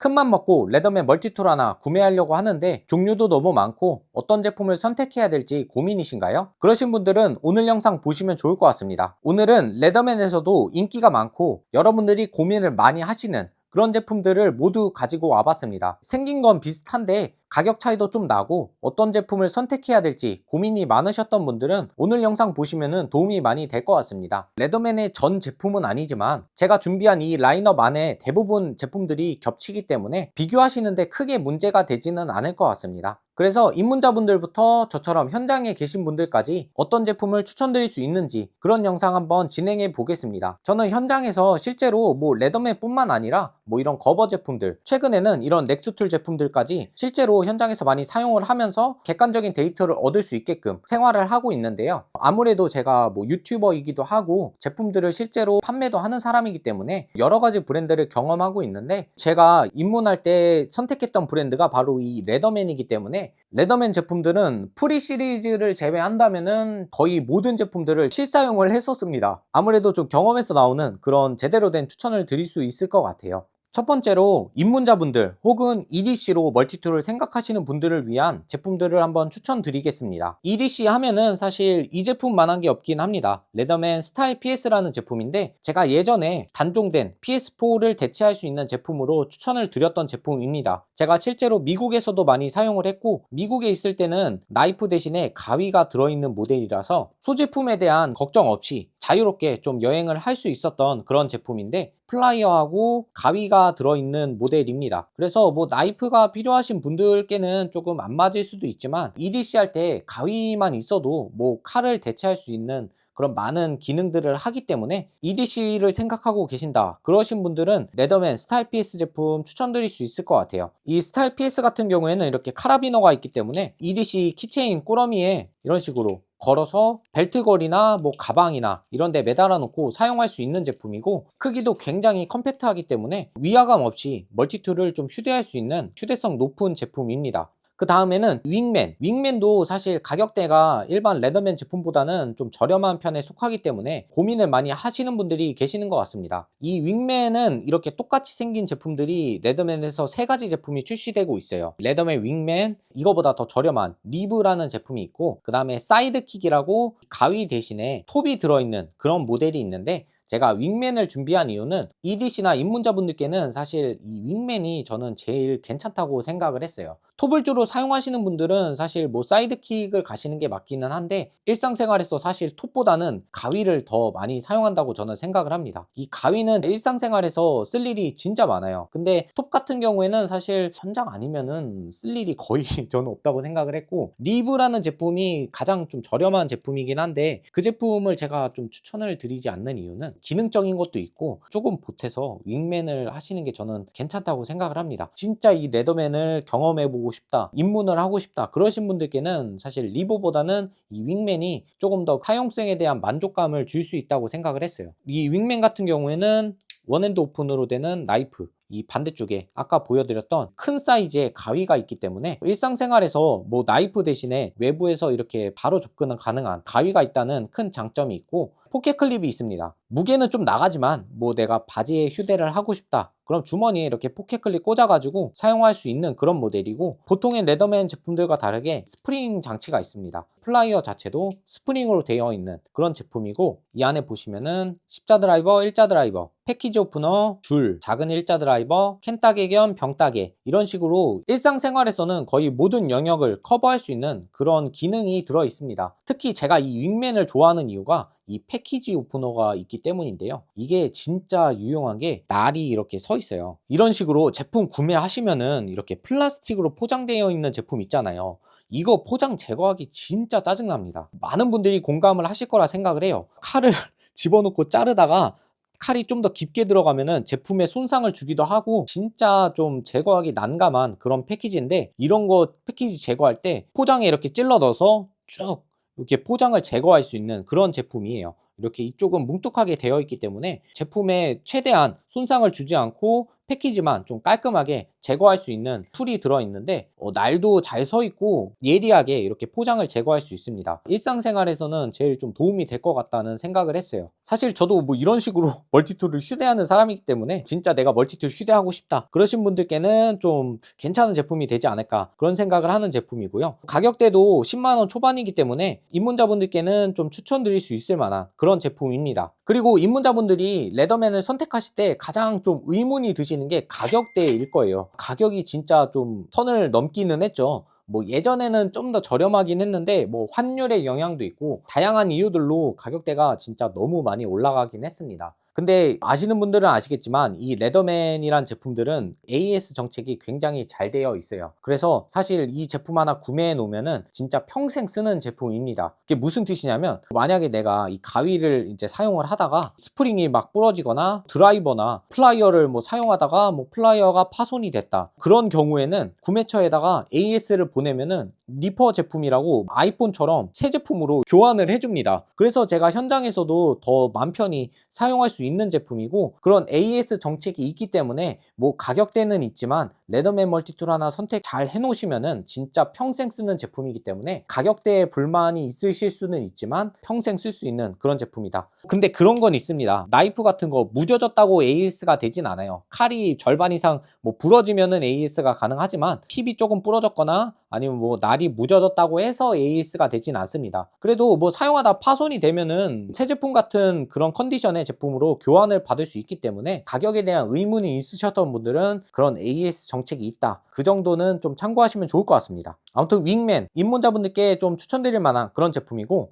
큰맘 먹고 레더맨 멀티툴 하나 구매하려고 하는데 종류도 너무 많고 어떤 제품을 선택해야 될지 고민이신가요? 그러신 분들은 오늘 영상 보시면 좋을 것 같습니다. 오늘은 레더맨에서도 인기가 많고 여러분들이 고민을 많이 하시는 그런 제품들을 모두 가지고 와봤습니다. 생긴 건 비슷한데 가격 차이도 좀 나고 어떤 제품을 선택해야 될지 고민이 많으셨던 분들은 오늘 영상 보시면 도움이 많이 될 것 같습니다. 레더맨의 전 제품은 아니지만 제가 준비한 이 라인업 안에 대부분 제품들이 겹치기 때문에 비교하시는데 크게 문제가 되지는 않을 것 같습니다. 그래서 입문자분들부터 저처럼 현장에 계신 분들까지 어떤 제품을 추천드릴 수 있는지 그런 영상 한번 진행해 보겠습니다. 저는 현장에서 실제로 레더맨 뿐만 아니라 이런 커버 제품들, 최근에는 이런 넥스툴 제품들까지 실제로 현장에서 많이 사용을 하면서 객관적인 데이터를 얻을 수 있게끔 생활을 하고 있는데요. 아무래도 제가 유튜버이기도 하고 제품들을 실제로 판매도 하는 사람이기 때문에 여러 가지 브랜드를 경험하고 있는데, 제가 입문할 때 선택했던 브랜드가 바로 이 레더맨이기 때문에 레더맨 제품들은 프리 시리즈를 제외한다면은 거의 모든 제품들을 실사용을 했었습니다. 아무래도 좀 경험에서 나오는 그런 제대로 된 추천을 드릴 수 있을 것 같아요. 첫 번째로 입문자분들 혹은 EDC로 멀티툴을 생각하시는 분들을 위한 제품들을 한번 추천드리겠습니다. EDC 하면은 사실 이 제품만한 게 없긴 합니다. 레더맨 스타일 PS라는 제품인데 제가 예전에 단종된 PS4를 대체할 수 있는 제품으로 추천을 드렸던 제품입니다. 제가 실제로 미국에서도 많이 사용을 했고 미국에 있을 때는 나이프 대신에 가위가 들어있는 모델이라서 소지품에 대한 걱정 없이 자유롭게 좀 여행을 할 수 있었던 그런 제품인데 플라이어하고 가위가 들어있는 모델입니다. 그래서 나이프가 필요하신 분들께는 조금 안 맞을 수도 있지만 EDC 할 때 가위만 있어도 칼을 대체할 수 있는 그런 많은 기능들을 하기 때문에 EDC를 생각하고 계신다 그러신 분들은 레더맨 스타일 PS 제품 추천드릴 수 있을 것 같아요. 이 스타일 PS 같은 경우에는 이렇게 카라비너가 있기 때문에 EDC 키체인 꾸러미에 이런 식으로 걸어서 벨트걸이나 가방이나 이런 데 매달아 놓고 사용할 수 있는 제품이고, 크기도 굉장히 컴팩트하기 때문에 위화감 없이 멀티툴을 좀 휴대할 수 있는 휴대성 높은 제품입니다. 그 다음에는 윙맨도 사실 가격대가 일반 레더맨 제품보다는 좀 저렴한 편에 속하기 때문에 고민을 많이 하시는 분들이 계시는 것 같습니다. 이 윙맨은 이렇게 똑같이 생긴 제품들이 레더맨에서 3가지 제품이 출시되고 있어요. 레더맨 윙맨, 이거보다 더 저렴한 리브라는 제품이 있고, 그 다음에 사이드킥이라고 가위 대신에 톱이 들어있는 그런 모델이 있는데, 제가 윙맨을 준비한 이유는 EDC나 입문자분들께는 사실 이 윙맨이 저는 제일 괜찮다고 생각을 했어요. 톱을 주로 사용하시는 분들은 사실 사이드킥을 가시는 게 맞기는 한데 일상생활에서 사실 톱보다는 가위를 더 많이 사용한다고 저는 생각을 합니다. 이 가위는 일상생활에서 쓸 일이 진짜 많아요. 근데 톱 같은 경우에는 사실 현장 아니면은 쓸 일이 거의 저는 없다고 생각을 했고, 리브라는 제품이 가장 좀 저렴한 제품이긴 한데 그 제품을 제가 좀 추천을 드리지 않는 이유는 기능적인 것도 있고 조금 보태서 윙맨을 하시는 게 저는 괜찮다고 생각을 합니다. 진짜 이 레더맨을 경험해보고 싶다, 입문을 하고 싶다 그러신 분들께는 사실 리버보다는 이 윙맨이 조금 더 사용성에 대한 만족감을 줄 수 있다고 생각을 했어요. 이 윙맨 같은 경우에는 원핸드 오픈으로 되는 나이프, 이 반대쪽에 아까 보여드렸던 큰 사이즈의 가위가 있기 때문에 일상생활에서 나이프 대신에 외부에서 이렇게 바로 접근은 가능한 가위가 있다는 큰 장점이 있고, 포켓 클립이 있습니다. 무게는 좀 나가지만 내가 바지에 휴대를 하고 싶다 그럼 주머니에 이렇게 포켓 클립 꽂아가지고 사용할 수 있는 그런 모델이고, 보통의 레더맨 제품들과 다르게 스프링 장치가 있습니다. 플라이어 자체도 스프링으로 되어 있는 그런 제품이고, 이 안에 보시면은 십자 드라이버, 일자 드라이버, 패키지 오프너, 줄, 작은 일자 드라이버, 캔 따개 겸 병 따개, 이런 식으로 일상생활에서는 거의 모든 영역을 커버할 수 있는 그런 기능이 들어 있습니다. 특히 제가 이 윙맨을 좋아하는 이유가 이 패키지 오프너가 있기 때문인데요. 이게 진짜 유용한 게 날이 이렇게 서 있어요. 이런 식으로 제품 구매하시면은 이렇게 플라스틱으로 포장되어 있는 제품 있잖아요. 이거 포장 제거하기 진짜 짜증납니다. 많은 분들이 공감을 하실 거라 생각을 해요. 칼을 집어넣고 자르다가 칼이 좀 더 깊게 들어가면은 제품에 손상을 주기도 하고 진짜 좀 제거하기 난감한 그런 패키지인데, 이런 거 패키지 제거할 때 포장에 이렇게 찔러 넣어서 쭉 이렇게 포장을 제거할 수 있는 그런 제품이에요. 이렇게 이쪽은 뭉툭하게 되어 있기 때문에 제품에 최대한 손상을 주지 않고 패키지만 좀 깔끔하게 제거할 수 있는 툴이 들어있는데 날도 잘 서 있고 예리하게 이렇게 포장을 제거할 수 있습니다. 일상생활에서는 제일 좀 도움이 될 것 같다는 생각을 했어요. 사실 저도 뭐 이런 식으로 멀티툴을 휴대하는 사람이기 때문에 진짜 내가 멀티툴 휴대하고 싶다 그러신 분들께는 좀 괜찮은 제품이 되지 않을까 그런 생각을 하는 제품이고요. 가격대도 10만원 초반이기 때문에 입문자분들께는 좀 추천드릴 수 있을 만한 그런 제품입니다. 그리고 입문자분들이 레더맨을 선택하실 때 가장 좀 의문이 드시는 게 가격대일 거예요. 가격이 진짜 좀 선을 넘기는 했죠. 뭐 예전에는 좀 더 저렴하긴 했는데 뭐 환율의 영향도 있고 다양한 이유들로 가격대가 진짜 너무 많이 올라가긴 했습니다. 근데 아시는 분들은 아시겠지만 이 레더맨이란 제품들은 AS 정책이 굉장히 잘 되어 있어요. 그래서 사실 이 제품 하나 구매해 놓으면은 진짜 평생 쓰는 제품입니다. 그게 무슨 뜻이냐면 만약에 내가 이 가위를 이제 사용을 하다가 스프링이 막 부러지거나 드라이버나 플라이어를 뭐 사용하다가 뭐 플라이어가 파손이 됐다. 그런 경우에는 구매처에다가 AS를 보내면은 리퍼 제품이라고 아이폰처럼 새 제품으로 교환을 해줍니다. 그래서 제가 현장에서도 더 맘 편히 사용할 수 있는 제품이고 그런 AS 정책이 있기 때문에 뭐 가격대는 있지만 레더맨 멀티툴 하나 선택 잘 해놓으시면은 진짜 평생 쓰는 제품이기 때문에 가격대에 불만이 있으실 수는 있지만 평생 쓸 수 있는 그런 제품이다. 근데 그런 건 있습니다. 나이프 같은 거 무뎌졌다고 AS가 되진 않아요. 칼이 절반 이상 뭐 부러지면은 AS가 가능하지만 팁이 조금 부러졌거나 아니면 뭐 날이 무뎌졌다고 해서 AS가 되진 않습니다. 그래도 뭐 사용하다 파손이 되면은 새 제품 같은 그런 컨디션의 제품으로 교환을 받을 수 있기 때문에 가격에 대한 의문이 있으셨던 분들은 그런 AS 정책이 있다. 그 정도는 좀 참고하시면 좋을 것 같습니다. 아무튼 윙맨 입문자분들께 좀 추천드릴 만한 그런 제품이고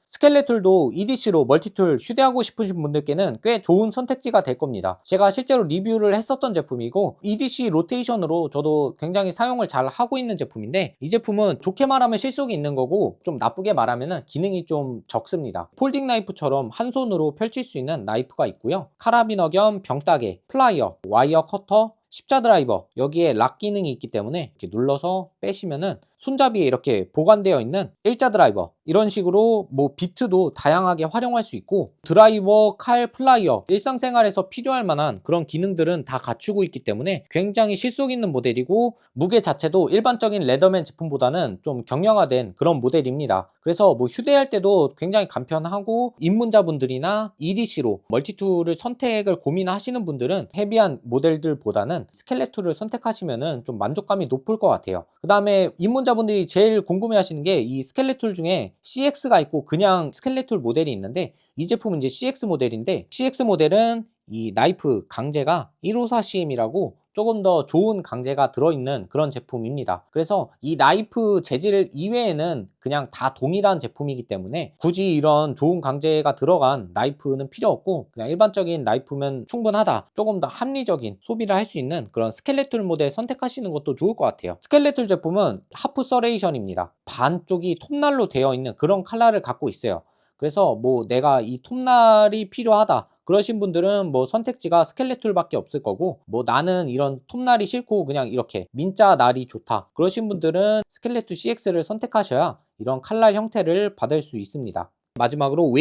스켈레툴도 EDC로 멀티툴 휴대하고 싶으신 분들께는 꽤 좋은 선택지가 될 겁니다. 제가 실제로 리뷰를 했었던 제품이고 EDC 로테이션으로 저도 굉장히 사용을 잘 하고 있는 제품인데 이 제품은 좋게 말하면 실속이 있는 거고 좀 나쁘게 말하면 기능이 좀 적습니다. 폴딩 나이프처럼 한 손으로 펼칠 수 있는 나이프가 있고요. 카라비너 겸 병따개, 플라이어, 와이어 커터, 십자 드라이버 여기에 락 기능이 있기 때문에 이렇게 눌러서 빼시면은 손잡이에 이렇게 보관되어 있는 일자 드라이버 이런 식으로 뭐 비트도 다양하게 활용할 수 있고 드라이버, 칼, 플라이어 일상생활에서 필요할 만한 그런 기능들은 다 갖추고 있기 때문에 굉장히 실속 있는 모델이고 무게 자체도 일반적인 레더맨 제품보다는 좀 경량화된 그런 모델입니다. 그래서 뭐 휴대할 때도 굉장히 간편하고 입문자분들이나 EDC로 멀티툴을 선택을 고민하시는 분들은 헤비한 모델들보다는 스켈레툴을 선택하시면은 좀 만족감이 높을 것 같아요. 그 다음에 입문자분들이 제일 궁금해 하시는 게 이 스켈레툴 중에 CX가 있고 그냥 스켈레툴 모델이 있는데 이 제품은 이제 CX 모델인데 CX 모델은 이 나이프 강제가 154CM이라고 조금 더 좋은 강제가 들어있는 그런 제품입니다. 그래서 이 나이프 재질 이외에는 그냥 다 동일한 제품이기 때문에 굳이 이런 좋은 강제가 들어간 나이프는 필요 없고 그냥 일반적인 나이프면 충분하다. 조금 더 합리적인 소비를 할 수 있는 그런 스켈레툴 모델 선택하시는 것도 좋을 것 같아요. 스켈레툴 제품은 하프 서레이션입니다. 반쪽이 톱날로 되어 있는 그런 칼날을 갖고 있어요. 그래서 뭐 내가 이 톱날이 필요하다 그러신 분들은 뭐 선택지가 스켈레툴밖에 없을 거고 뭐 나는 이런 톱날이 싫고 그냥 이렇게 민자 날이 좋다 그러신 분들은 스켈레툴 CX를 선택하셔야 이런 칼날 형태를 받을 수 있습니다. 마지막으로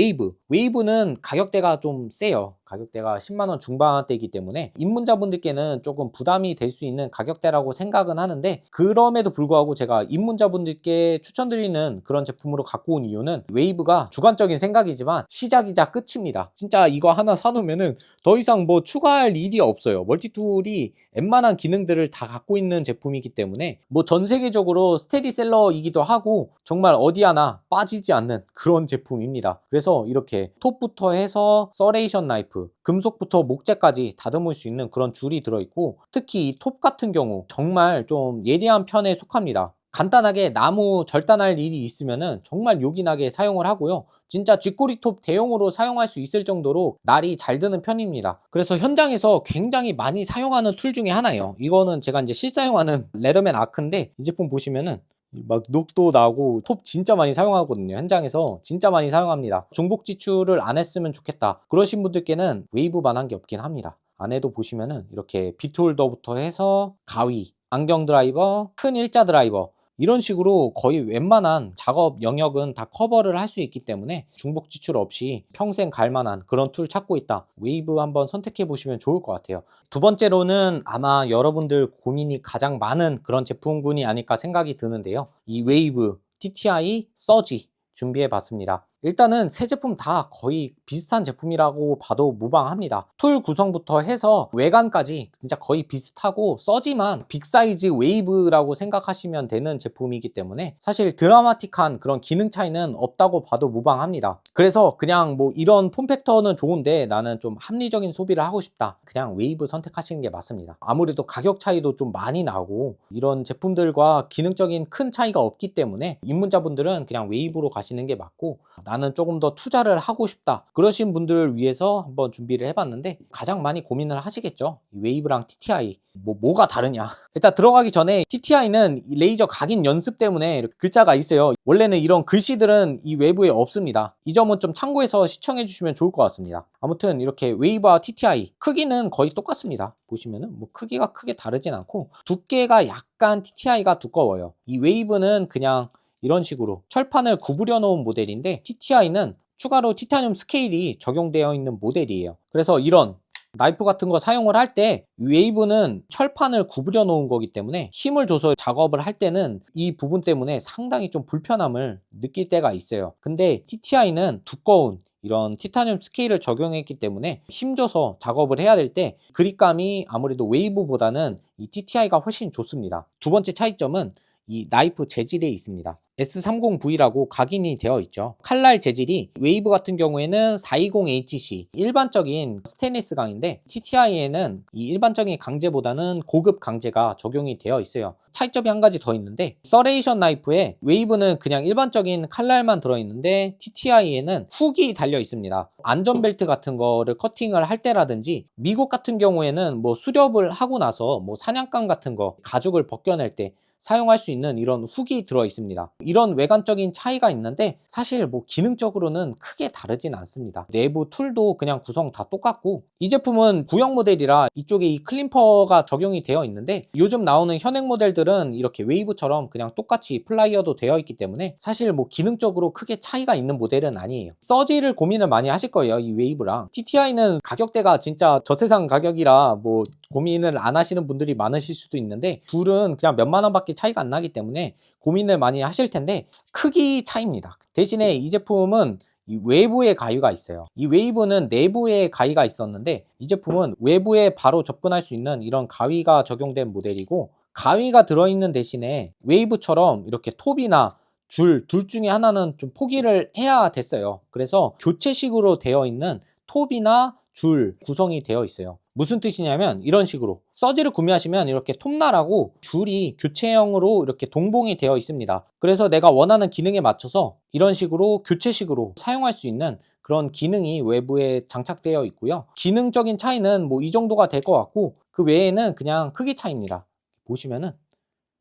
웨이브는 가격대가 좀 세요. 가격대가 10만원 중반대이기 때문에 입문자분들께는 조금 부담이 될 수 있는 가격대라고 생각은 하는데 그럼에도 불구하고 제가 입문자분들께 추천드리는 그런 제품으로 갖고 온 이유는 웨이브가 주관적인 생각이지만 시작이자 끝입니다. 진짜 이거 하나 사놓으면은 더 이상 뭐 추가할 일이 없어요. 멀티툴이 웬만한 기능들을 다 갖고 있는 제품이기 때문에 뭐 전 세계적으로 스테디셀러이기도 하고 정말 어디 하나 빠지지 않는 그런 제품입니다. 그래서 이렇게 톱부터 해서 서레이션 나이프 금속부터 목재까지 다듬을 수 있는 그런 줄이 들어있고 특히 이 톱 같은 경우 정말 좀 예리한 편에 속합니다. 간단하게 나무 절단할 일이 있으면은 정말 요긴하게 사용을 하고요. 진짜 쥐꼬리톱 대용으로 사용할 수 있을 정도로 날이 잘 드는 편입니다. 그래서 현장에서 굉장히 많이 사용하는 툴 중에 하나예요. 이거는 제가 이제 실사용하는 레더맨 아크인데 이 제품 보시면은 막 녹도 나고 톱 진짜 많이 사용하거든요. 현장에서 진짜 많이 사용합니다. 중복 지출을 안 했으면 좋겠다 그러신 분들께는 웨이브만 한 게 없긴 합니다. 안에도 보시면은 이렇게 빗홀더부터 해서 가위, 안경 드라이버, 큰 일자 드라이버 이런 식으로 거의 웬만한 작업 영역은 다 커버를 할 수 있기 때문에 중복 지출 없이 평생 갈 만한 그런 툴 찾고 있다. 웨이브 한번 선택해 보시면 좋을 것 같아요. 두 번째로는 아마 여러분들 고민이 가장 많은 그런 제품군이 아닐까 생각이 드는데요. 이 웨이브 TTI 서지 준비해 봤습니다. 일단은 세 제품 다 거의 비슷한 제품이라고 봐도 무방합니다. 툴 구성부터 해서 외관까지 진짜 거의 비슷하고 서지만 빅사이즈 웨이브라고 생각하시면 되는 제품이기 때문에 사실 드라마틱한 그런 기능 차이는 없다고 봐도 무방합니다. 그래서 그냥 뭐 이런 폼팩터는 좋은데 나는 좀 합리적인 소비를 하고 싶다, 그냥 웨이브 선택하시는 게 맞습니다. 아무래도 가격 차이도 좀 많이 나고 이런 제품들과 기능적인 큰 차이가 없기 때문에 입문자분들은 그냥 웨이브로 가시는 게 맞고, 나는 조금 더 투자를 하고 싶다 그러신 분들을 위해서 한번 준비를 해봤는데, 가장 많이 고민을 하시겠죠. 웨이브랑 TTI 뭐가 다르냐. 일단 들어가기 전에 TTI는 레이저 각인 연습 때문에 이렇게 글자가 있어요. 원래는 이런 글씨들은 이 외부에 없습니다. 이 점은 좀 참고해서 시청해 주시면 좋을 것 같습니다. 아무튼 이렇게 웨이브와 TTI 크기는 거의 똑같습니다. 보시면은 뭐 크기가 크게 다르진 않고, 두께가 약간 TTI가 두꺼워요. 이 웨이브는 그냥 이런 식으로 철판을 구부려 놓은 모델인데, TTI는 추가로 티타늄 스케일이 적용되어 있는 모델이에요. 그래서 이런 나이프 같은 거 사용을 할 때 웨이브는 철판을 구부려 놓은 거기 때문에 힘을 줘서 작업을 할 때는 이 부분 때문에 상당히 좀 불편함을 느낄 때가 있어요. 근데 TTI는 두꺼운 이런 티타늄 스케일을 적용했기 때문에 힘줘서 작업을 해야 될 때 그립감이 아무래도 웨이브보다는 이 TTI가 훨씬 좋습니다. 두 번째 차이점은 이 나이프 재질에 있습니다. S30V라고 각인이 되어 있죠. 칼날 재질이 웨이브 같은 경우에는 420HC 일반적인 스테인리스 강인데, TTI에는 이 일반적인 강제보다는 고급 강제가 적용이 되어 있어요. 차이점이 한 가지 더 있는데, 서레이션 나이프에 웨이브는 그냥 일반적인 칼날만 들어있는데 TTI에는 훅이 달려 있습니다. 안전벨트 같은 거를 커팅을 할 때라든지, 미국 같은 경우에는 뭐 수렵을 하고 나서 뭐 사냥감 같은 거 가죽을 벗겨낼 때 사용할 수 있는 이런 훅이 들어 있습니다. 이런 외관적인 차이가 있는데 사실 뭐 기능적으로는 크게 다르진 않습니다. 내부 툴도 그냥 구성 다 똑같고, 이 제품은 구형 모델이라 이쪽에 이 클림퍼가 적용이 되어 있는데, 요즘 나오는 현행 모델들은 이렇게 웨이브처럼 그냥 똑같이 플라이어도 되어 있기 때문에 사실 뭐 기능적으로 크게 차이가 있는 모델은 아니에요. 서지를 고민을 많이 하실 거예요, 이 웨이브랑. TTI는 가격대가 진짜 저세상 가격이라 뭐 고민을 안 하시는 분들이 많으실 수도 있는데, 둘은 그냥 몇만 원밖에 차이가 안 나기 때문에 고민을 많이 하실 텐데 크기 차이입니다. 대신에 이 제품은 이 외부에 가위가 있어요. 이 웨이브는 내부에 가위가 있었는데, 이 제품은 외부에 바로 접근할 수 있는 이런 가위가 적용된 모델이고, 가위가 들어있는 대신에 웨이브처럼 이렇게 톱이나 줄 둘 중에 하나는 좀 포기를 해야 됐어요. 그래서 교체식으로 되어 있는 톱이나 줄 구성이 되어 있어요. 무슨 뜻이냐면, 이런 식으로 서지를 구매하시면 이렇게 톱날하고 줄이 교체형으로 이렇게 동봉이 되어 있습니다. 그래서 내가 원하는 기능에 맞춰서 이런 식으로 교체식으로 사용할 수 있는 그런 기능이 외부에 장착되어 있고요. 기능적인 차이는 뭐 이 정도가 될 것 같고, 그 외에는 그냥 크기 차이입니다. 보시면은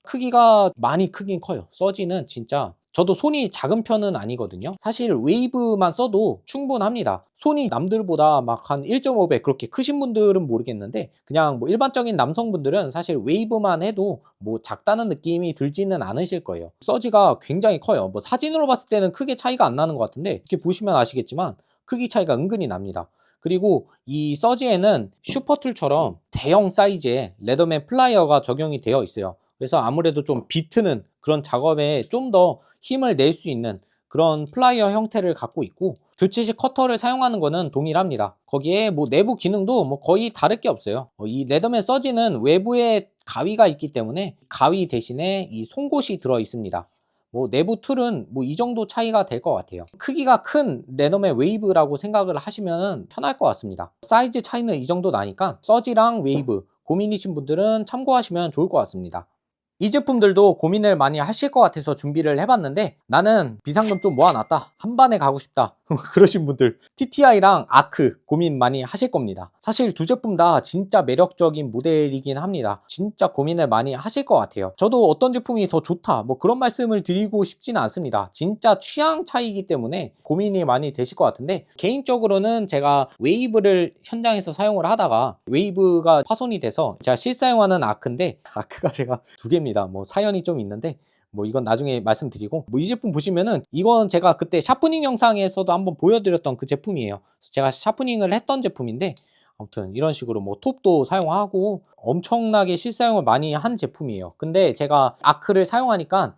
크기가 많이 크긴 커요. 서지는 진짜 저도 손이 작은 편은 아니거든요. 사실 웨이브만 써도 충분합니다. 손이 남들보다 막 한 1.5배 그렇게 크신 분들은 모르겠는데, 그냥 뭐 일반적인 남성분들은 사실 웨이브만 해도 뭐 작다는 느낌이 들지는 않으실 거예요. 서지가 굉장히 커요. 뭐 사진으로 봤을 때는 크게 차이가 안 나는 것 같은데, 이렇게 보시면 아시겠지만 크기 차이가 은근히 납니다. 그리고 이 서지에는 슈퍼툴처럼 대형 사이즈의 레더맨 플라이어가 적용이 되어 있어요. 그래서 아무래도 좀 비트는 그런 작업에 좀 더 힘을 낼 수 있는 그런 플라이어 형태를 갖고 있고, 교체식 커터를 사용하는 거는 동일합니다. 거기에 뭐 내부 기능도 뭐 거의 다를 게 없어요. 이 레더맨 서지는 외부에 가위가 있기 때문에 가위 대신에 이 송곳이 들어 있습니다. 뭐 내부 툴은 뭐 이 정도 차이가 될 것 같아요. 크기가 큰 레더맨 웨이브라고 생각을 하시면 편할 것 같습니다. 사이즈 차이는 이 정도 나니까 서지랑 웨이브 고민이신 분들은 참고하시면 좋을 것 같습니다. 이 제품들도 고민을 많이 하실 것 같아서 준비를 해봤는데, 나는 비상금 좀 모아놨다, 한 반에 가고 싶다 그러신 분들 TTI랑 아크 고민 많이 하실 겁니다. 사실 두 제품 다 진짜 매력적인 모델이긴 합니다. 진짜 고민을 많이 하실 것 같아요. 저도 어떤 제품이 더 좋다 뭐 그런 말씀을 드리고 싶지는 않습니다. 진짜 취향 차이기 때문에 고민이 많이 되실 것 같은데, 개인적으로는 제가 웨이브를 현장에서 사용을 하다가 웨이브가 파손이 돼서 제가 실사용하는 아크인데, 아크가 제가 두 개입니다. 뭐 사연이 좀 있는데, 뭐 이건 나중에 말씀드리고, 뭐 이 제품 보시면은 이건 제가 그때 샤프닝 영상에서도 한번 보여드렸던 그 제품이에요. 제가 샤프닝을 했던 제품인데, 아무튼 이런 식으로 뭐 톱도 사용하고 엄청나게 실사용을 많이 한 제품이에요. 근데 제가 아크를 사용하니까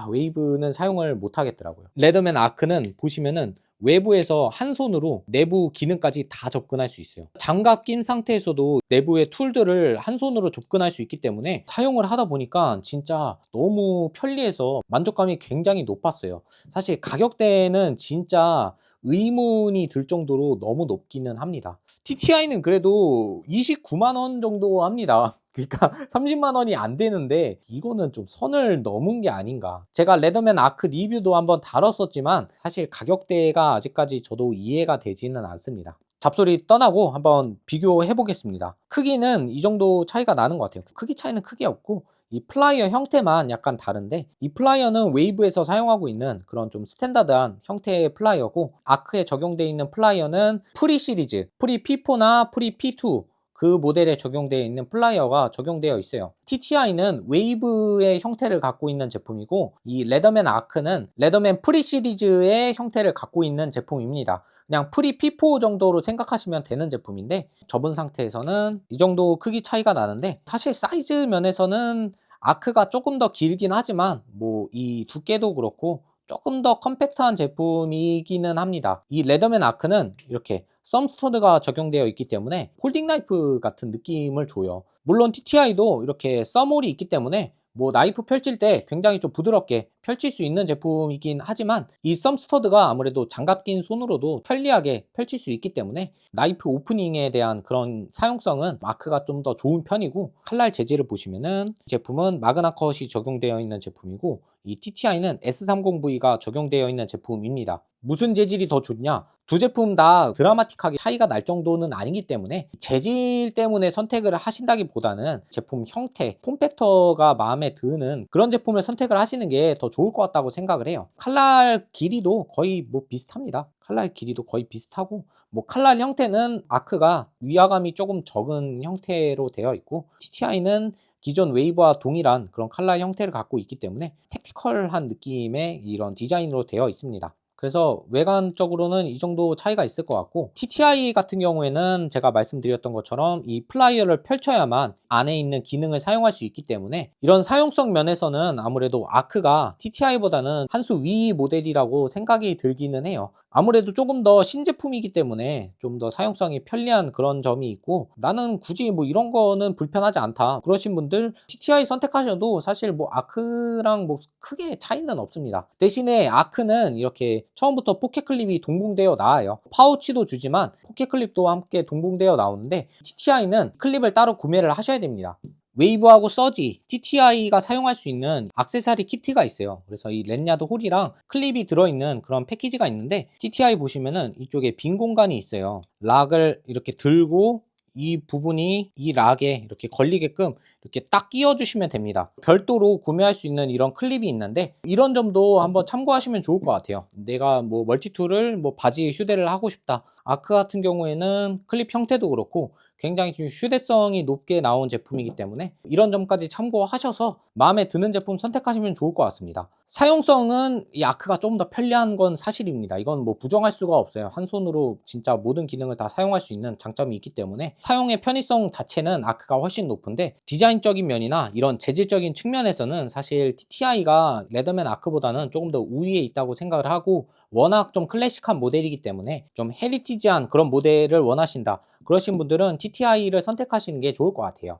웨이브는 사용을 못 하겠더라고요. 레더맨 아크는 보시면은 외부에서 한 손으로 내부 기능까지 다 접근할 수 있어요. 장갑 낀 상태에서도 내부의 툴들을 한 손으로 접근할 수 있기 때문에 사용을 하다 보니까 진짜 너무 편리해서 만족감이 굉장히 높았어요. 사실 가격대는 진짜 의문이 들 정도로 너무 높기는 합니다. TTI는 그래도 29만 원 정도 합니다. 그러니까 30만 원이 안 되는데 이거는 좀 선을 넘은 게 아닌가. 제가 레더맨 아크 리뷰도 한번 다뤘었지만 사실 가격대가 아직까지 저도 이해가 되지는 않습니다. 잡소리 떠나고 한번 비교해 보겠습니다. 크기는 이 정도 차이가 나는 것 같아요. 크기 차이는 크게 없고 이 플라이어 형태만 약간 다른데, 이 플라이어는 웨이브에서 사용하고 있는 그런 좀 스탠다드한 형태의 플라이어고, 아크에 적용되어 있는 플라이어는 프리 시리즈, 프리 P4나 프리 P2 그 모델에 적용되어 있는 플라이어가 적용되어 있어요. TTI는 웨이브의 형태를 갖고 있는 제품이고, 이 레더맨 아크는 레더맨 프리 시리즈의 형태를 갖고 있는 제품입니다. 그냥 프리 P4 정도로 생각하시면 되는 제품인데, 접은 상태에서는 이 정도 크기 차이가 나는데, 사실 사이즈 면에서는 아크가 조금 더 길긴 하지만 뭐 이 두께도 그렇고 조금 더 컴팩트한 제품이기는 합니다. 이 레더맨 아크는 이렇게 썸 스터드가 적용되어 있기 때문에 폴딩 나이프 같은 느낌을 줘요. 물론 TTI도 이렇게 썸홀이 있기 때문에 뭐 나이프 펼칠 때 굉장히 좀 부드럽게 펼칠 수 있는 제품이긴 하지만, 이 썸 스터드가 아무래도 장갑 낀 손으로도 편리하게 펼칠 수 있기 때문에 나이프 오프닝에 대한 그런 사용성은 아크가 좀 더 좋은 편이고, 칼날 재질을 보시면은 이 제품은 마그나 컷이 적용되어 있는 제품이고, 이 TTI는 S30V가 적용되어 있는 제품입니다. 무슨 재질이 더 좋냐? 두 제품 다 드라마틱하게 차이가 날 정도는 아니기 때문에 재질 때문에 선택을 하신다기보다는 제품 형태, 폼팩터가 마음에 드는 그런 제품을 선택을 하시는 게 더 좋을 것 같다고 생각을 해요. 칼날 길이도 거의 뭐 비슷합니다. 칼날 길이도 거의 비슷하고, 뭐 칼날 형태는 아크가 위화감이 조금 적은 형태로 되어 있고, TTI는 기존 웨이브와 동일한 그런 칼날 형태를 갖고 있기 때문에 택티컬한 느낌의 이런 디자인으로 되어 있습니다. 그래서 외관적으로는 이 정도 차이가 있을 것 같고, TTI 같은 경우에는 제가 말씀드렸던 것처럼 이 플라이어를 펼쳐야만 안에 있는 기능을 사용할 수 있기 때문에 이런 사용성 면에서는 아무래도 아크가 TTI보다는 한 수 위 모델이라고 생각이 들기는 해요. 아무래도 조금 더 신제품이기 때문에 좀 더 사용성이 편리한 그런 점이 있고, 나는 굳이 뭐 이런 거는 불편하지 않다 그러신 분들 TTI 선택하셔도 사실 뭐 아크랑 뭐 크게 차이는 없습니다. 대신에 아크는 이렇게 처음부터 포켓 클립이 동봉되어 나와요. 파우치도 주지만 포켓 클립도 함께 동봉되어 나오는데, TTI는 클립을 따로 구매를 하셔야 됩니다. 웨이브하고 서지, TTI가 사용할 수 있는 액세서리 키트가 있어요. 그래서 이 랜야드 홀이랑 클립이 들어있는 그런 패키지가 있는데, TTI 보시면은 이쪽에 빈 공간이 있어요. 락을 이렇게 들고 이 부분이 이 락에 이렇게 걸리게끔 이렇게 딱 끼워 주시면 됩니다. 별도로 구매할 수 있는 이런 클립이 있는데, 이런 점도 한번 참고하시면 좋을 것 같아요. 내가 뭐 멀티툴을 뭐 바지에 휴대를 하고 싶다. 아크 같은 경우에는 클립 형태도 그렇고 굉장히 좀 휴대성이 높게 나온 제품이기 때문에 이런 점까지 참고하셔서 마음에 드는 제품 선택하시면 좋을 것 같습니다. 사용성은 이 아크가 조금 더 편리한 건 사실입니다. 이건 뭐 부정할 수가 없어요. 한 손으로 진짜 모든 기능을 다 사용할 수 있는 장점이 있기 때문에 사용의 편의성 자체는 아크가 훨씬 높은데, 디자인적인 면이나 이런 재질적인 측면에서는 사실 TTI가 레더맨 아크보다는 조금 더 우위에 있다고 생각을 하고, 워낙 좀 클래식한 모델이기 때문에 좀 헤리티지한 그런 모델을 원하신다 그러신 분들은 TTI를 선택하시는 게 좋을 것 같아요.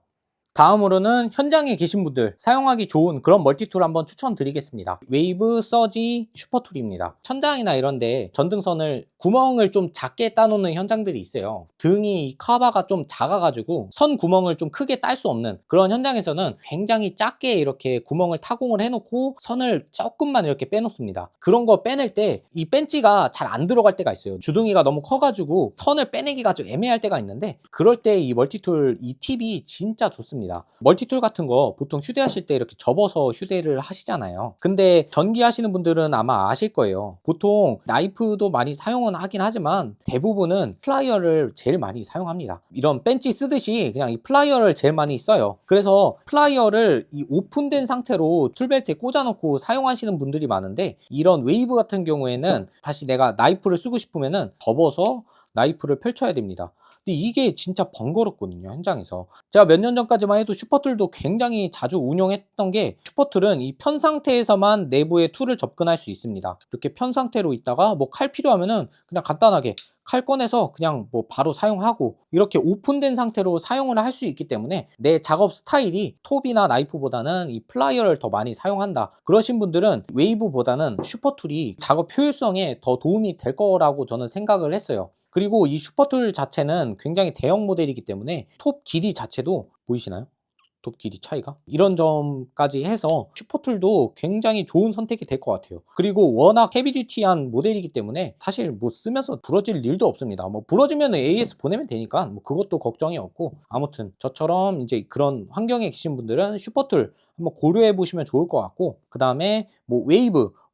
다음으로는 현장에 계신 분들 사용하기 좋은 그런 멀티툴 한번 추천드리겠습니다. 웨이브 서지 슈퍼툴입니다. 천장이나 이런데 전등선을 구멍을 좀 작게 따놓는 현장들이 있어요. 등이 카바가 좀 작아가지고 선 구멍을 좀 크게 딸 수 없는 그런 현장에서는 굉장히 작게 이렇게 구멍을 타공을 해놓고 선을 조금만 이렇게 빼놓습니다. 그런 거 빼낼 때 이 벤치가 잘 안 들어갈 때가 있어요. 주둥이가 너무 커가지고 선을 빼내기가 좀 애매할 때가 있는데, 그럴 때 이 멀티툴 이 팁이 진짜 좋습니다. 있습니다. 멀티툴 같은 거 보통 휴대하실 때 이렇게 접어서 휴대를 하시잖아요. 근데 전기 하시는 분들은 아마 아실 거예요. 보통 나이프도 많이 사용은 하긴 하지만 대부분은 플라이어를 제일 많이 사용합니다. 이런 벤치 쓰듯이 그냥 이 플라이어를 제일 많이 써요. 그래서 플라이어를 이 오픈된 상태로 툴벨트에 꽂아놓고 사용하시는 분들이 많은데, 이런 웨이브 같은 경우에는 다시 내가 나이프를 쓰고 싶으면은 접어서 나이프를 펼쳐야 됩니다. 근데 이게 진짜 번거롭거든요, 현장에서. 제가 몇 년 전까지만 해도 슈퍼툴도 굉장히 자주 운용했던 게, 슈퍼툴은 이 편 상태에서만 내부에 툴을 접근할 수 있습니다. 이렇게 편 상태로 있다가 뭐 칼 필요하면은 그냥 간단하게 칼 꺼내서 그냥 뭐 바로 사용하고, 이렇게 오픈된 상태로 사용을 할 수 있기 때문에 내 작업 스타일이 톱이나 나이프보다는 이 플라이어를 더 많이 사용한다, 그러신 분들은 웨이브보다는 슈퍼툴이 작업 효율성에 더 도움이 될 거라고 저는 생각을 했어요. 그리고 이 슈퍼툴 자체는 굉장히 대형 모델이기 때문에 톱 길이 자체도 보이시나요? 톱 길이 차이가? 이런 점까지 해서 슈퍼툴도 굉장히 좋은 선택이 될 것 같아요. 그리고 워낙 헤비듀티한 모델이기 때문에 사실 뭐 쓰면서 부러질 일도 없습니다. 뭐 부러지면 AS 보내면 되니까 뭐 그것도 걱정이 없고, 아무튼 저처럼 이제 그런 환경에 계신 분들은 슈퍼툴 한번 고려해 보시면 좋을 것 같고, 그 다음에 뭐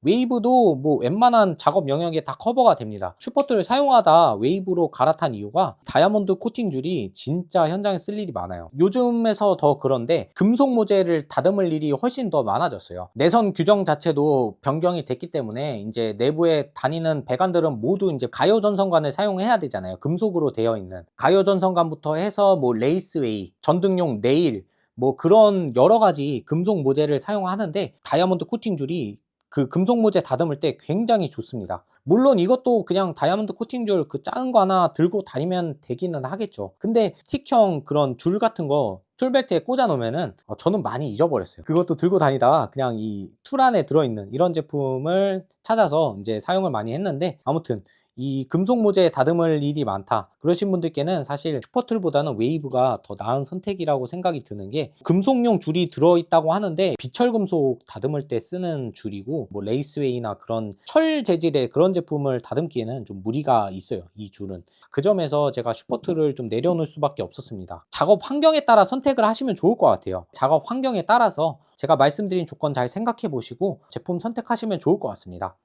웨이브도 뭐 웬만한 작업 영역에 다 커버가 됩니다. 슈퍼툴을 사용하다 웨이브로 갈아탄 이유가 다이아몬드 코팅줄이 진짜 현장에 쓸 일이 많아요. 요즘에서 더 그런데 금속 모재를 다듬을 일이 훨씬 더 많아졌어요. 내선 규정 자체도 변경이 됐기 때문에 이제 내부에 다니는 배관들은 모두 이제 가요 전선관을 사용해야 되잖아요. 금속으로 되어 있는 가요 전선관부터 해서 뭐 레이스웨이, 전등용 레일, 뭐 그런 여러 가지 금속 모재를 사용하는데, 다이아몬드 코팅줄이 그 금속 모재 다듬을 때 굉장히 좋습니다. 물론 이것도 그냥 다이아몬드 코팅줄 그 작은 거 하나 들고 다니면 되기는 하겠죠. 근데 스틱형 그런 줄 같은 거 툴벨트에 꽂아 놓으면은 저는 많이 잊어버렸어요. 그것도 들고 다니다가 그냥 이 툴 안에 들어있는 이런 제품을 찾아서 이제 사용을 많이 했는데, 아무튼 이 금속 모재 다듬을 일이 많다, 그러신 분들께는 사실 슈퍼툴보다는 웨이브가 더 나은 선택이라고 생각이 드는 게, 금속용 줄이 들어있다고 하는데 비철금속 다듬을 때 쓰는 줄이고, 뭐 레이스웨이나 그런 철 재질의 그런 제품을 다듬기에는 좀 무리가 있어요, 이 줄은. 그 점에서 제가 슈퍼툴을 좀 내려놓을 수밖에 없었습니다. 작업 환경에 따라 선택을 하시면 좋을 것 같아요. 작업 환경에 따라서 제가 말씀드린 조건 잘 생각해 보시고 제품 선택하시면 좋을 것 같습니다.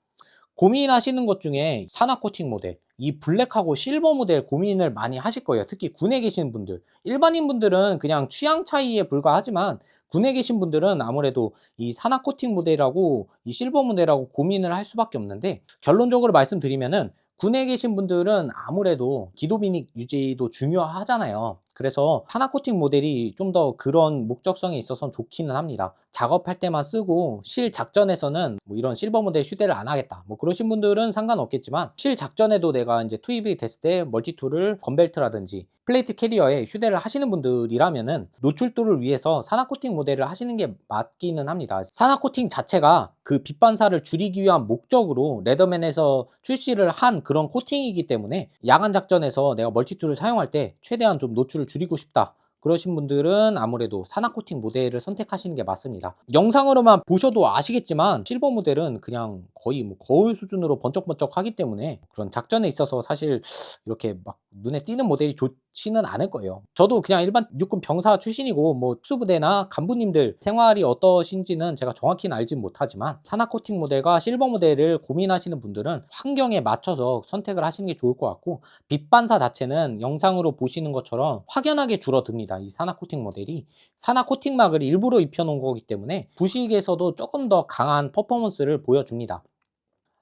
고민하시는 것 중에 산화 코팅 모델, 이 블랙하고 실버 모델 고민을 많이 하실 거예요. 특히 군에 계신 분들. 일반인 분들은 그냥 취향 차이에 불과하지만, 군에 계신 분들은 아무래도 이 산화 코팅 모델하고 이 실버 모델하고 고민을 할 수밖에 없는데, 결론적으로 말씀드리면은 군에 계신 분들은 아무래도 기도비닉 유지도 중요하잖아요. 그래서 산화 코팅 모델이 좀 더 그런 목적성에 있어서 좋기는 합니다. 작업할 때만 쓰고 실 작전에서는 뭐 이런 실버 모델 휴대를 안 하겠다, 뭐 그러신 분들은 상관없겠지만, 실 작전에도 내가 이제 투입이 됐을 때 멀티툴을 건벨트라든지 플레이트 캐리어에 휴대를 하시는 분들이라면은 노출도를 위해서 산화 코팅 모델을 하시는 게 맞기는 합니다. 산화 코팅 자체가 그 빛 반사를 줄이기 위한 목적으로 레더맨에서 출시를 한 그런 코팅이기 때문에, 야간 작전에서 내가 멀티툴을 사용할 때 최대한 좀 노출을 줄이고 싶다, 그러신 분들은 아무래도 산화 코팅 모델을 선택하시는 게 맞습니다. 영상으로만 보셔도 아시겠지만 실버 모델은 그냥 거의 뭐 거울 수준으로 번쩍번쩍 하기 때문에, 그런 작전에 있어서 사실 이렇게 막 눈에 띄는 모델이 좋지는 않을 거예요. 저도 그냥 일반 육군 병사 출신이고 뭐 특수부대나 간부님들 생활이 어떠신지는 제가 정확히는 알진 못하지만, 산화 코팅 모델과 실버 모델을 고민하시는 분들은 환경에 맞춰서 선택을 하시는 게 좋을 것 같고, 빛 반사 자체는 영상으로 보시는 것처럼 확연하게 줄어듭니다. 이 산화 코팅 모델이 산화 코팅막을 일부러 입혀 놓은 거기 때문에 부식에서도 조금 더 강한 퍼포먼스를 보여줍니다.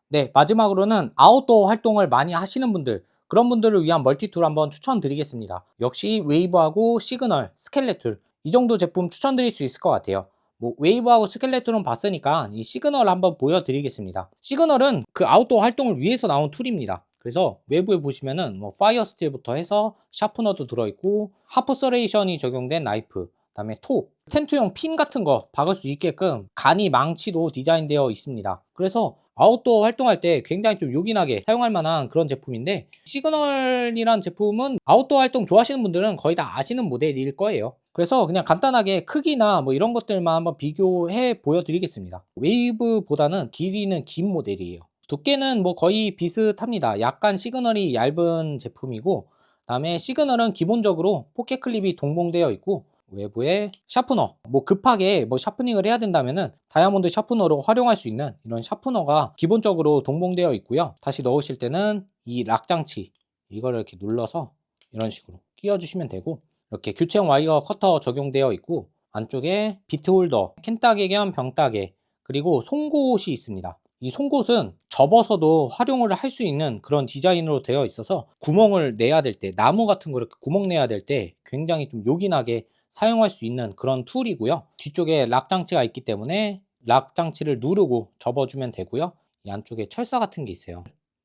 네, 마지막으로는 아웃도어 활동을 많이 하시는 분들, 그런 분들을 위한 멀티툴 한번 추천드리겠습니다. 역시 웨이브하고 시그널, 스켈레툴, 이 정도 제품 추천드릴 수 있을 것 같아요. 뭐 웨이브하고 스켈레툴은 봤으니까 이 시그널 한번 보여드리겠습니다. 시그널은 그 아웃도어 활동을 위해서 나온 툴입니다. 그래서 외부에 보시면은 뭐 파이어 스틸부터 해서 샤프너도 들어있고, 하프서레이션이 적용된 나이프, 그다음에 톱, 텐트용 핀 같은 거 박을 수 있게끔 간이 망치도 디자인되어 있습니다. 그래서 아웃도어 활동할 때 굉장히 좀 요긴하게 사용할 만한 그런 제품인데, 시그널이란 제품은 아웃도어 활동 좋아하시는 분들은 거의 다 아시는 모델일 거예요. 그래서 그냥 간단하게 크기나 뭐 이런 것들만 한번 비교해 보여드리겠습니다. 웨이브보다는 길이는 긴 모델이에요. 두께는 뭐 거의 비슷합니다. 약간 시그널이 얇은 제품이고, 그다음에 시그널은 기본적으로 포켓 클립이 동봉되어 있고, 외부에 샤프너, 뭐 급하게 뭐 샤프닝을 해야 된다면은 다이아몬드 샤프너로 활용할 수 있는 이런 샤프너가 기본적으로 동봉되어 있고요. 다시 넣으실 때는 이 락 장치, 이거를 이렇게 눌러서 이런 식으로 끼워 주시면 되고, 이렇게 교체형 와이어 커터 적용되어 있고, 안쪽에 비트 홀더, 캔 따개 겸 병 따개, 그리고 송곳이 있습니다. 이 송곳은 접어서도 활용을 할 수 있는 그런 디자인으로 되어 있어서 구멍을 내야 될 때, 나무 같은 거 이렇게 구멍 내야 될 때 굉장히 좀 요긴하게 사용할 수 있는 그런 툴이고요. 뒤쪽에 락 장치가 있기 때문에 락 장치를 누르고 접어주면 되고요. 이 안쪽에 철사 같은 게 있어요.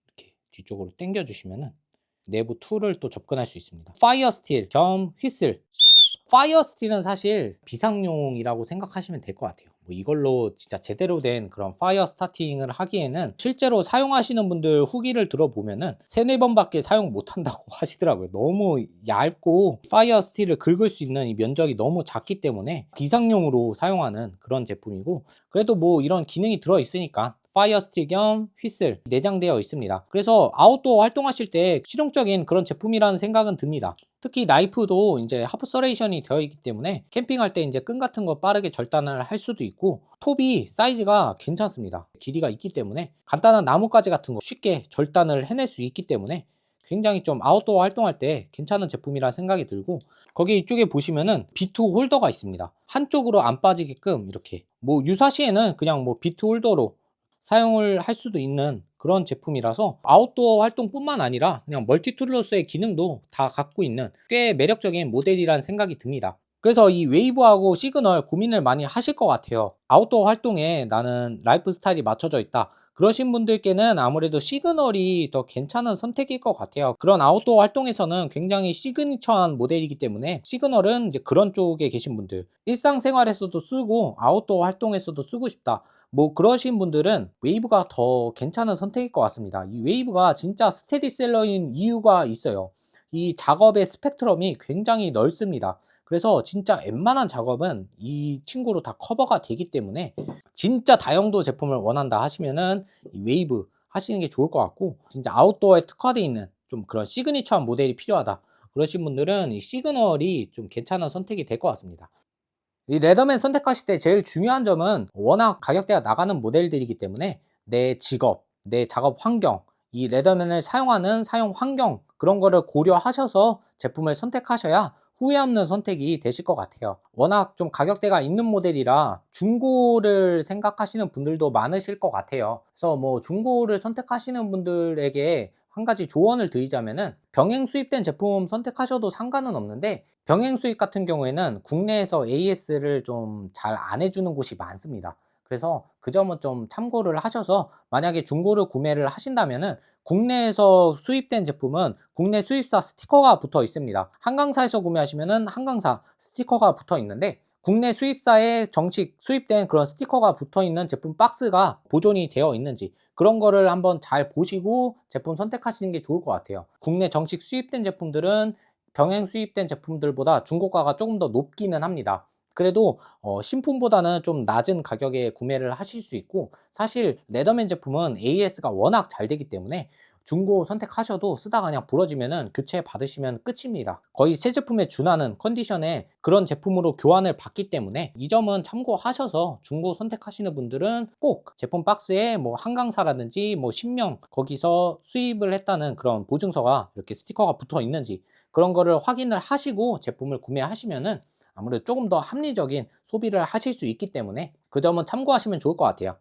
이렇게 뒤쪽으로 당겨 주시면은 내부 툴을 또 접근할 수 있습니다. 파이어 스틸 겸 휘슬. 파이어 스틸은 사실 비상용이라고 생각하시면 될 것 같아요. 뭐 이걸로 진짜 제대로 된 그런 파이어 스타팅을 하기에는 실제로 사용하시는 분들 후기를 들어보면은 3-4번밖에 사용 못 한다고 하시더라고요. 너무 얇고 파이어 스틸을 긁을 수 있는 이 면적이 너무 작기 때문에 비상용으로 사용하는 그런 제품이고, 그래도 뭐 이런 기능이 들어 있으니까 파이어 스틱 겸 휘슬 내장되어 있습니다. 그래서 아웃도어 활동하실 때 실용적인 그런 제품이라는 생각은 듭니다. 특히 나이프도 이제 하프서레이션이 되어 있기 때문에 캠핑할 때 이제 끈 같은 거 빠르게 절단을 할 수도 있고, 톱이 사이즈가 괜찮습니다. 길이가 있기 때문에 간단한 나뭇가지 같은 거 쉽게 절단을 해낼 수 있기 때문에 굉장히 좀 아웃도어 활동할 때 괜찮은 제품이라 생각이 들고, 거기 이쪽에 보시면은 비트 홀더가 있습니다. 한쪽으로 안 빠지게끔 이렇게, 뭐 유사시에는 그냥 뭐 비트 홀더로 사용을 할 수도 있는 그런 제품이라서 아웃도어 활동뿐만 아니라 그냥 멀티툴로서의 기능도 다 갖고 있는 꽤 매력적인 모델이라는 생각이 듭니다. 그래서 이 웨이브하고 시그널 고민을 많이 하실 것 같아요. 아웃도어 활동에 나는 라이프 스타일이 맞춰져 있다, 그러신 분들께는 아무래도 시그널이 더 괜찮은 선택일 것 같아요. 그런 아웃도어 활동에서는 굉장히 시그니처한 모델이기 때문에 시그널은 이제 그런 쪽에 계신 분들, 일상생활에서도 쓰고 아웃도어 활동에서도 쓰고 싶다, 뭐 그러신 분들은 웨이브가 더 괜찮은 선택일 것 같습니다. 이 웨이브가 진짜 스테디셀러인 이유가 있어요. 이 작업의 스펙트럼이 굉장히 넓습니다. 그래서 진짜 웬만한 작업은 이 친구로 다 커버가 되기 때문에 진짜 다용도 제품을 원한다 하시면은 이 웨이브 하시는 게 좋을 것 같고, 진짜 아웃도어에 특화되어 있는 좀 그런 시그니처한 모델이 필요하다 그러신 분들은 이 시그널이 좀 괜찮은 선택이 될 것 같습니다. 이 레더맨 선택하실 때 제일 중요한 점은 워낙 가격대가 나가는 모델들이기 때문에 내 직업, 내 작업 환경, 이 레더맨을 사용하는 사용 환경, 그런 거를 고려하셔서 제품을 선택하셔야 후회 없는 선택이 되실 것 같아요. 워낙 좀 가격대가 있는 모델이라 중고를 생각하시는 분들도 많으실 것 같아요. 그래서 뭐 중고를 선택하시는 분들에게 한 가지 조언을 드리자면은 병행 수입된 제품 선택하셔도 상관은 없는데, 병행 수입 같은 경우에는 국내에서 AS를 좀 잘 안 해주는 곳이 많습니다. 그래서 그 점은 좀 참고를 하셔서, 만약에 중고를 구매를 하신다면은 국내에서 수입된 제품은 국내 수입사 스티커가 붙어 있습니다. 한강사에서 구매하시면은 한강사 스티커가 붙어 있는데, 국내 수입사에 정식 수입된 그런 스티커가 붙어 있는 제품 박스가 보존이 되어 있는지 그런 거를 한번 잘 보시고 제품 선택하시는 게 좋을 것 같아요. 국내 정식 수입된 제품들은 병행 수입된 제품들보다 중고가가 조금 더 높기는 합니다. 그래도 신품보다는 좀 낮은 가격에 구매를 하실 수 있고, 사실 레더맨 제품은 AS가 워낙 잘 되기 때문에 중고 선택하셔도 쓰다가 그냥 부러지면은 교체 받으시면 끝입니다. 거의 새 제품에 준하는 컨디션의 그런 제품으로 교환을 받기 때문에 이 점은 참고하셔서 중고 선택하시는 분들은 꼭 제품 박스에 뭐 한강사라든지 뭐 신명 거기서 수입을 했다는 그런 보증서가 이렇게 스티커가 붙어 있는지 그런 거를 확인을 하시고 제품을 구매하시면은 아무래도 조금 더 합리적인 소비를 하실 수 있기 때문에 그 점은 참고하시면 좋을 것 같아요.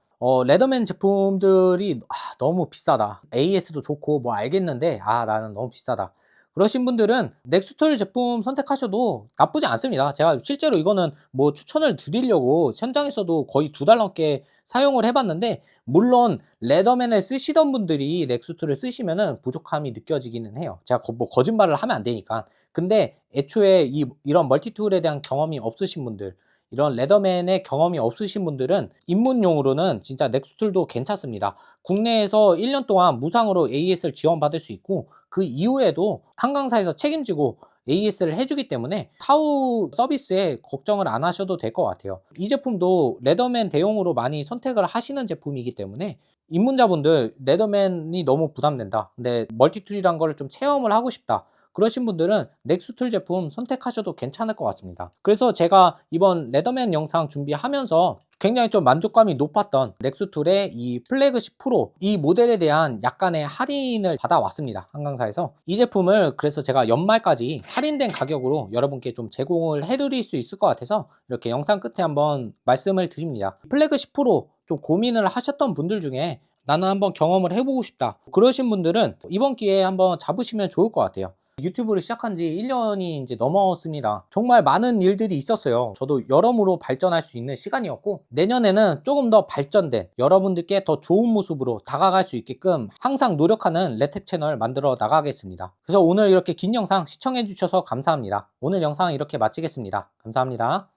레더맨 제품들이 너무 비싸다, AS도 좋고 뭐 알겠는데 나는 너무 비싸다, 그러신 분들은 넥스툴 제품 선택하셔도 나쁘지 않습니다. 제가 실제로 이거는 뭐 추천을 드리려고 현장에서도 거의 2달 넘게 사용을 해봤는데, 물론 레더맨을 쓰시던 분들이 넥스툴을 쓰시면은 부족함이 느껴지기는 해요. 제가 뭐 거짓말을 하면 안 되니까. 근데 애초에 이런 멀티툴에 대한 경험이 없으신 분들, 이런 레더맨의 경험이 없으신 분들은 입문용으로는 진짜 넥스툴도 괜찮습니다. 국내에서 1년 동안 무상으로 AS를 지원받을 수 있고, 그 이후에도 한강사에서 책임지고 AS를 해주기 때문에 타후 서비스에 걱정을 안 하셔도 될 것 같아요. 이 제품도 레더맨 대용으로 많이 선택을 하시는 제품이기 때문에 입문자분들 레더맨이 너무 부담된다, 근데 멀티툴이란 거를 좀 체험을 하고 싶다, 그러신 분들은 넥스툴 제품 선택하셔도 괜찮을 것 같습니다. 그래서 제가 이번 레더맨 영상 준비하면서 굉장히 좀 만족감이 높았던 넥스툴의 이 플래그십 프로 이 모델에 대한 약간의 할인을 받아왔습니다. 한강사에서 이 제품을 그래서 제가 연말까지 할인된 가격으로 여러분께 좀 제공을 해드릴 수 있을 것 같아서 이렇게 영상 끝에 한번 말씀을 드립니다. 플래그십 프로 좀 고민을 하셨던 분들 중에 나는 한번 경험을 해보고 싶다 그러신 분들은 이번 기회에 한번 잡으시면 좋을 것 같아요. 유튜브를 시작한 지 1년이 이제 넘었습니다. 정말 많은 일들이 있었어요. 저도 여러모로 발전할 수 있는 시간이었고, 내년에는 조금 더 발전된 여러분들께 더 좋은 모습으로 다가갈 수 있게끔 항상 노력하는 레텍 채널 만들어 나가겠습니다. 그래서 오늘 이렇게 긴 영상 시청해 주셔서 감사합니다. 오늘 영상 이렇게 마치겠습니다. 감사합니다.